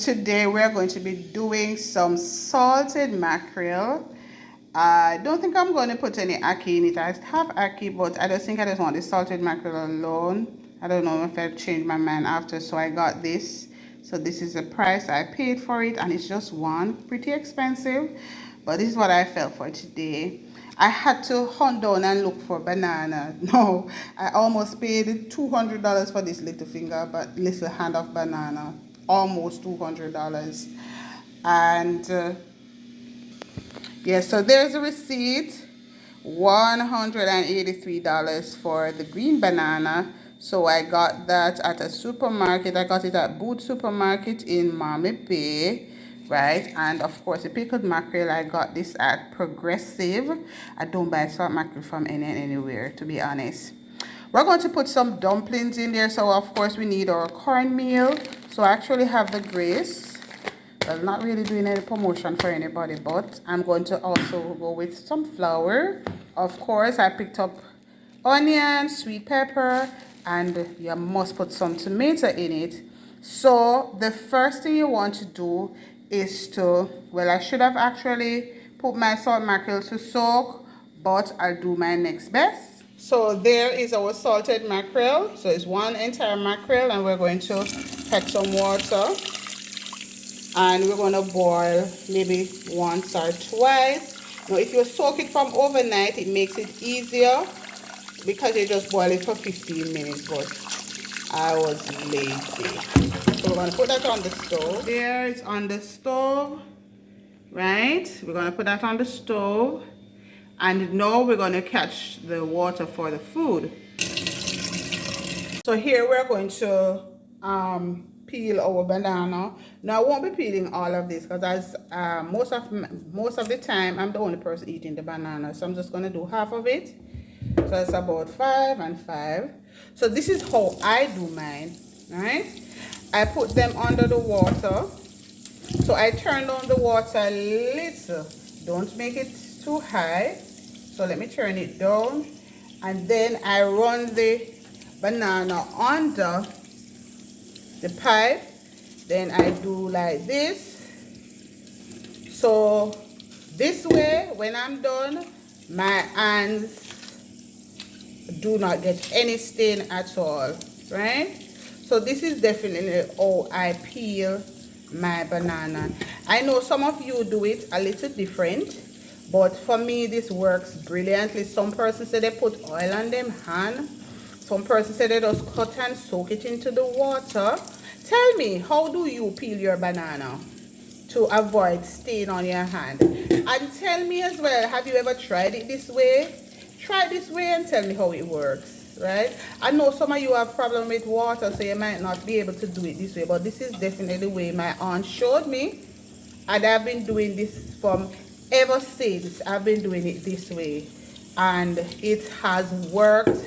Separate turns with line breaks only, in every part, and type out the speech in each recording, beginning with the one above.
today we're going to be doing some salted mackerel. I don't think I'm going to put any ackee in it. I have ackee, but I just think I just want the salted mackerel alone. I don't know if I'll change my mind after, so I got this. So this is the price I paid for it, and it's just one. Pretty expensive, but this is what I felt for today. I had to hunt down and look for banana. No, I almost paid $200 for this little finger, but little hand of banana. Almost $200. And yeah, so there's a receipt. $183 for the green banana. So I got that at a supermarket. I got it at Boot Supermarket in Miami Bay, right? And of course the pickled mackerel, I got this at Progressive. I don't buy salt mackerel from anywhere, to be honest. We're going to put some dumplings in there, so of course we need our cornmeal. So I actually have the grace. Well, not really doing any promotion for anybody, but I'm going to also go with some flour. Of course, I picked up onion, sweet pepper, and you must put some tomato in it. So the first thing you want to do is to, well, I should have actually put my salt mackerel to soak, but I'll do my next best. So there is our salted mackerel. So it's one entire mackerel, and we're going to add some water. And we're going to boil maybe once or twice. Now, if you soak it from overnight, it makes it easier because you just boil it for 15 minutes, but I was lazy. So we're going to put that on the stove. There, it's on the stove, right? We're going to put that on the stove. And now we're going to catch the water for the food. So here we're going to peel our banana. Now I won't be peeling all of this because as most of the time I'm the only person eating the banana, so I'm just going to do half of it. So it's about 5 and 5. So this is how I do mine, right? I put them under the water. So I turn down the water a little. Don't make it too high. So let me turn it down, and then I run the banana under the pipe. Then I do like this. So this way, when I'm done, my hands do not get any stain at all, right? So this is definitely how I peel my banana. I know some of you do it a little different, but for me this works brilliantly. Some persons say they put oil on them hand. Some persons say they just cut and soak it into the water. Tell me, how do you peel your banana to avoid stain on your hand? And tell me as well, have you ever tried it this way? Try this way and tell me how it works, right? I know some of you have problem with water, so you might not be able to do it this way, but this is definitely the way my aunt showed me. And I've been doing this from ever since. I've been doing it this way. And it has worked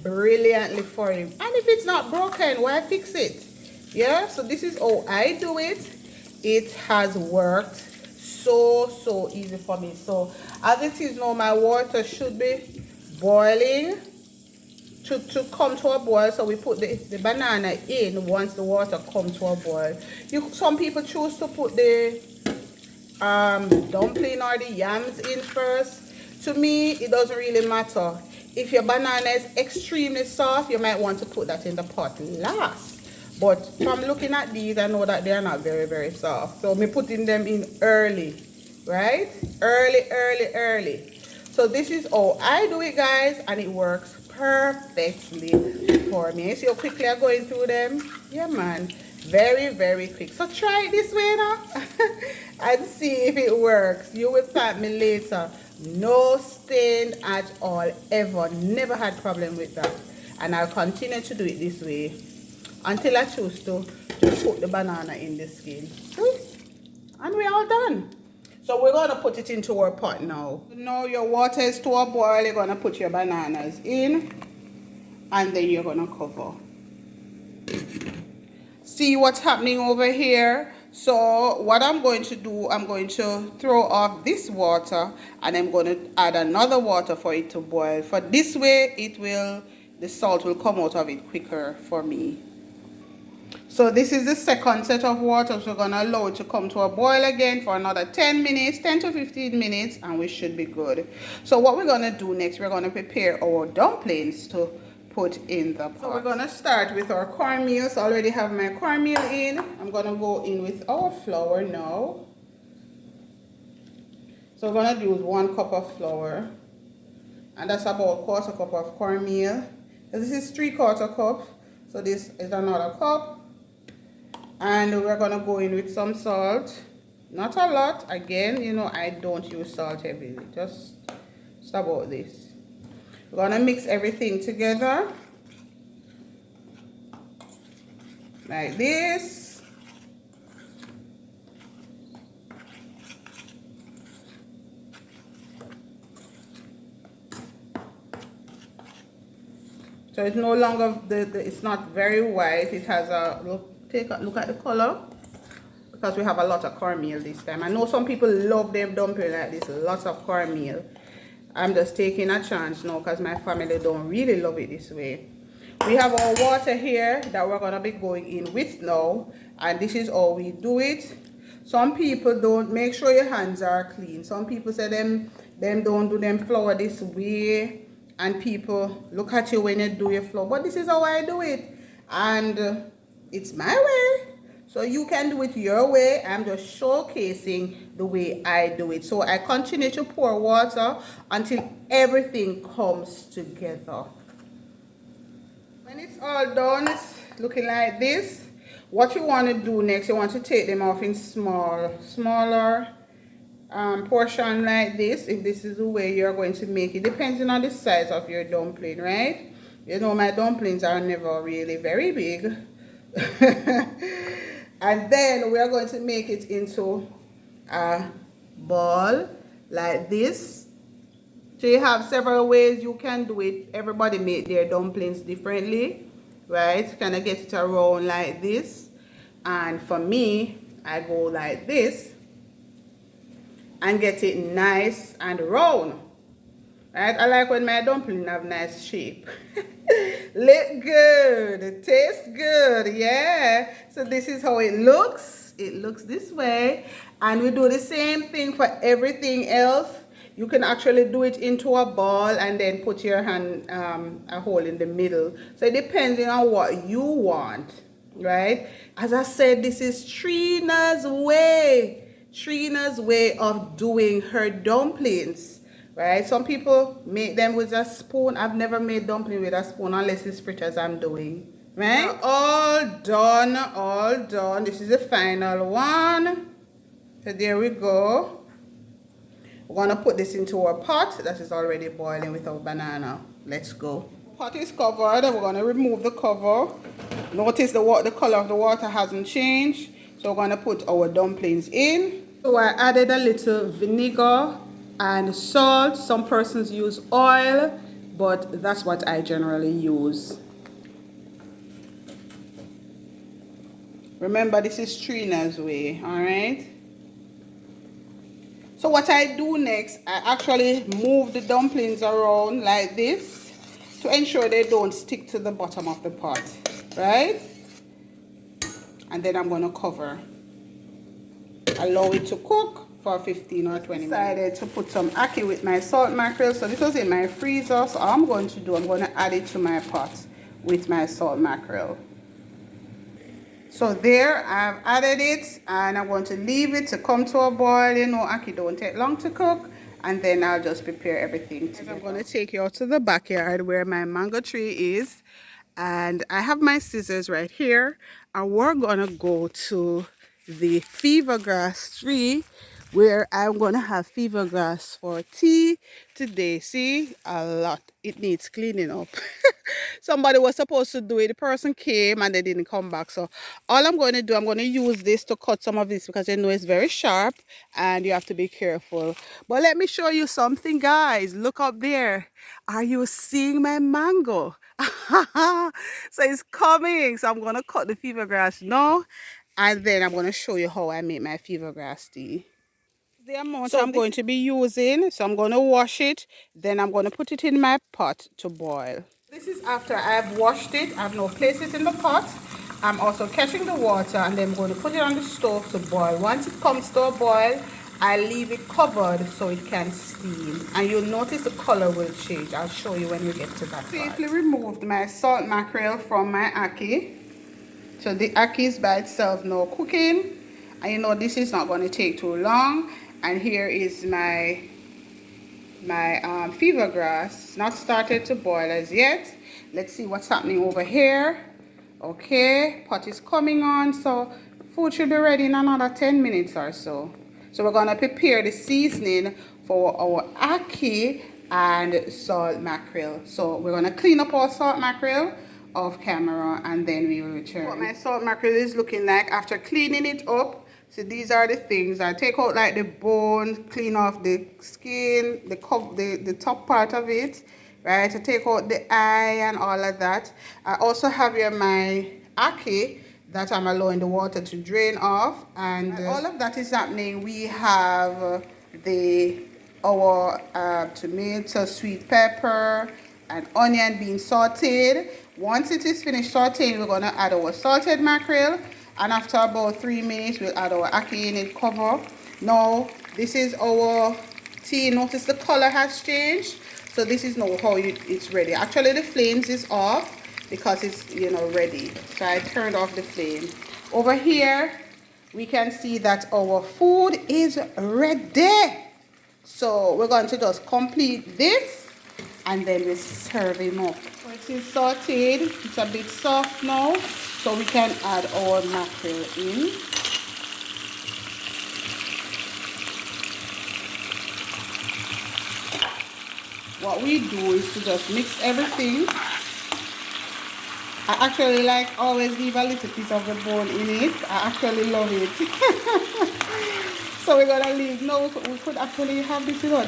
brilliantly for him. And if it's not broken, why fix it? Yeah, so this is how I do it. It has worked so easy for me. So as it is now, my water should be boiling to come to a boil. So we put the banana in once the water comes to a boil. Some people choose to put the dumpling or the yams in first. To me, it doesn't really matter. If your banana is extremely soft, you might want to put that in the pot last. But from looking at these, I know that they are not very soft. So me putting them in early, right? Early. So this is how I do it, guys, and it works perfectly for me. You see how quickly I'm going through them? Yeah, man. Very quick. So try it this way now and see if it works. You will thank me later. No stain at all, ever. Never had problem with that. And I'll continue to do it this way until I choose to just put the banana in the skin. And we're all done. So we're going to put it into our pot now. Now your water is to a boil. You're going to put your bananas in, and then you're going to cover. See what's happening over here? So what I'm going to do, I'm going to throw off this water, and I'm going to add another water for it to boil. For this way, the salt will come out of it quicker for me. So this is the second set of water. So we're going to allow it to come to a boil again for another 10 minutes, 10 to 15 minutes, and we should be good. So what we're going to do next, we're going to prepare our dumplings to put in the pot. So we're going to start with our cornmeal. So I already have my cornmeal in. I'm going to go in with our flour now. So we're going to use 1 cup of flour. And that's about 1/4 cup of cornmeal. This is 3/4 cup. So this is another cup. And we're going to go in with some salt. Not a lot. Again, you know, I don't use salt heavily. Just about this. We're going to mix everything together. Like this. So it's no longer, it's not very white. It has a, look at the color. Because we have a lot of cornmeal this time. I know some people love them dumpling like this, lots of cornmeal. I'm just taking a chance now because my family don't really love it this way. We have our water here that we're going to be going in with now. And this is how we do it. Some people don't, make sure your hands are clean. Some people say them don't do them flour this way. And people look at you when you do your flour. But this is how I do it. And it's my way. So you can do it your way. I'm just showcasing the way I do it. So I continue to pour water until everything comes together. When it's all done, it's looking like this. What you want to do next, you want to take them off in smaller portion like this. If this is the way you're going to make it, depending on the size of your dumpling, right? You know, my dumplings are never really very big. And then we are going to make it into a ball like this. So you have several ways you can do it. Everybody make their dumplings differently, right? Kind of get it around like this. And for me, I go like this and get it nice and round. Right? I like when my dumplings have nice shape. Look good, tastes good, yeah. So this is how it looks. It looks this way. And we do the same thing for everything else. You can actually do it into a ball and then put your hand a hole in the middle. So it depends on what you want, right? As I said, this is Trina's way. Trina's way of doing her dumplings. Right, some people make them with a spoon. I've never made dumpling with a spoon unless it's fritters I'm doing. Right, all done, all done. This is the final one. So there we go. We're gonna put this into our pot that is already boiling with our banana. Let's go. Pot is covered. We're gonna remove the cover. Notice the color of the water hasn't changed. So we're gonna put our dumplings in. So I added a little vinegar and salt. Some persons use oil, but that's what I generally use. Remember, this is Trina's way, all right? So what I do next, I actually move the dumplings around like this to ensure they don't stick to the bottom of the pot, right? And then I'm going to cover. Allow it to cook for 15 or 20 minutes. I decided to put some ackee with my salt mackerel. So this was in my freezer. So all I'm going to do, I'm going to add it to my pot with my salt mackerel. So there, I've added it and I'm going to leave it to come to a boil. You know, ackee don't take long to cook. And then I'll just prepare everything together. I'm going to take you out to the backyard where my mango tree is. And I have my scissors right here. And we're going to go to the fever grass tree where I'm going to have fever grass for tea today. See, a lot. It needs cleaning up. Somebody was supposed to do it. The person came and they didn't come back. So all I'm going to do, I'm going to use this to cut some of this because I know it's very sharp and you have to be careful. But let me show you something, guys. Look up there. Are you seeing my mango? So it's coming. So I'm going to cut the fever grass now. And then I'm going to show you how I make my fever grass tea. The amount I'm going to be using, so I'm going to wash it, then I'm going to put it in my pot to boil. This is after I've washed it. I've now placed it in the pot I'm also catching the water, and then I'm going to put it on the stove to boil. Once it comes to a boil, I leave it covered so it can steam, and you'll notice the color will change. I'll show you when we get to that part. Safely removed my salt mackerel from my ackee. So the ackee is by itself now cooking, and you know this is not going to take too long. And here is my fever grass, not started to boil as yet. Let's see what's happening over here. Okay, pot is coming on, so food should be ready in another 10 minutes or so. So we're gonna prepare the seasoning for our ackee and salt mackerel. So we're gonna clean up our salt mackerel off camera, and then we will return. What my salt mackerel is looking like after cleaning it up. So these are the things. I take out like the bone, clean off the skin, the top part of it, right? I take out the eye and all of that. I also have here my ackee that I'm allowing the water to drain off, and all of that is happening. We have our tomato, sweet pepper, and onion being sauteed. Once it is finished sauteing, we're gonna add our salted mackerel, and after about 3 minutes, we'll add our ackee in it, cover. Now, this is our tea. Notice the color has changed. So this is now how it's ready. Actually, the flames is off because it's, you know, ready. So I turned off the flame. Over here, we can see that our food is ready. So we're going to just complete this, and then we serve him up. So it is sauteed. It's a bit soft now, so we can add our mackerel in. What we do is to just mix everything. I actually like always leave a little piece of the bone in it. I actually love it. So we're gonna leave. No, we could actually have this without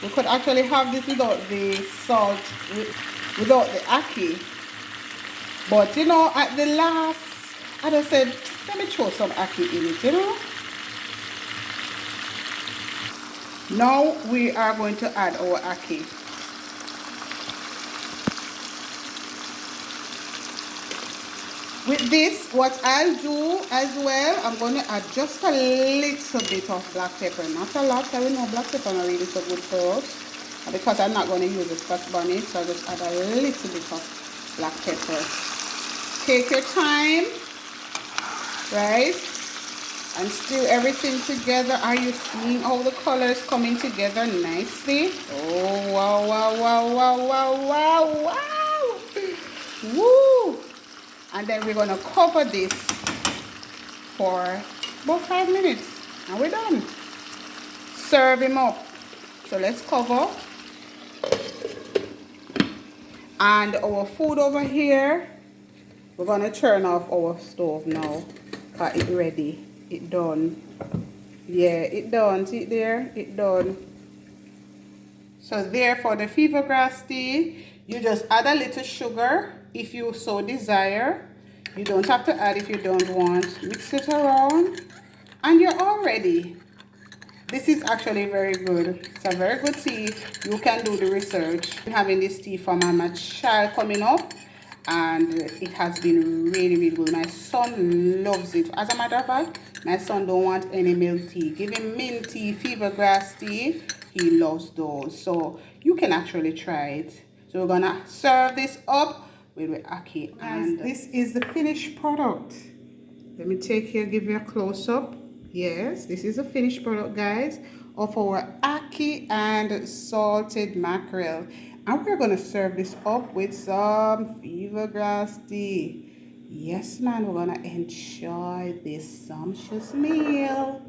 we could actually have this without the salt, without the ackee. But you know, at the last, I just said, let me throw some ackee in it, you know. Now we are going to add our ackee. With this, what I'll do as well, I'm going to add just a little bit of black pepper. Not a lot, I know black pepper is not really so good for us. Because I'm not going to use a Scotch bonnet, so I'll just add a little bit of black pepper. Take your time, right? And stir everything together. Are you seeing all the colors coming together nicely? Oh, wow, wow, wow, wow, wow, wow, wow. Woo! And then we're going to cover this for about 5 minutes. And we're done. Serve him up. So let's cover. And our food over here, we're going to turn off our stove now. Because it's ready. It done. Yeah, it done. See it there? It done. So there for the fever grass tea, you just add a little sugar if you so desire. You don't have to add if you don't want. Mix it around and you're all ready. This is actually very good. It's a very good tea. You can do the research. I'm having this tea for my child coming up, and it has been really, really good. My son loves it. As a matter of fact, my son don't want any milk tea. Give him mint tea, fever grass tea. He loves those. So you can actually try it. So we're gonna serve this up with the ackee. And this is the finished product. Let me give you a close-up. Yes, this is a finished product, guys, of our ackee and salted mackerel. And we're gonna serve this up with some fever grass tea. Yes, man, we're gonna enjoy this sumptuous meal.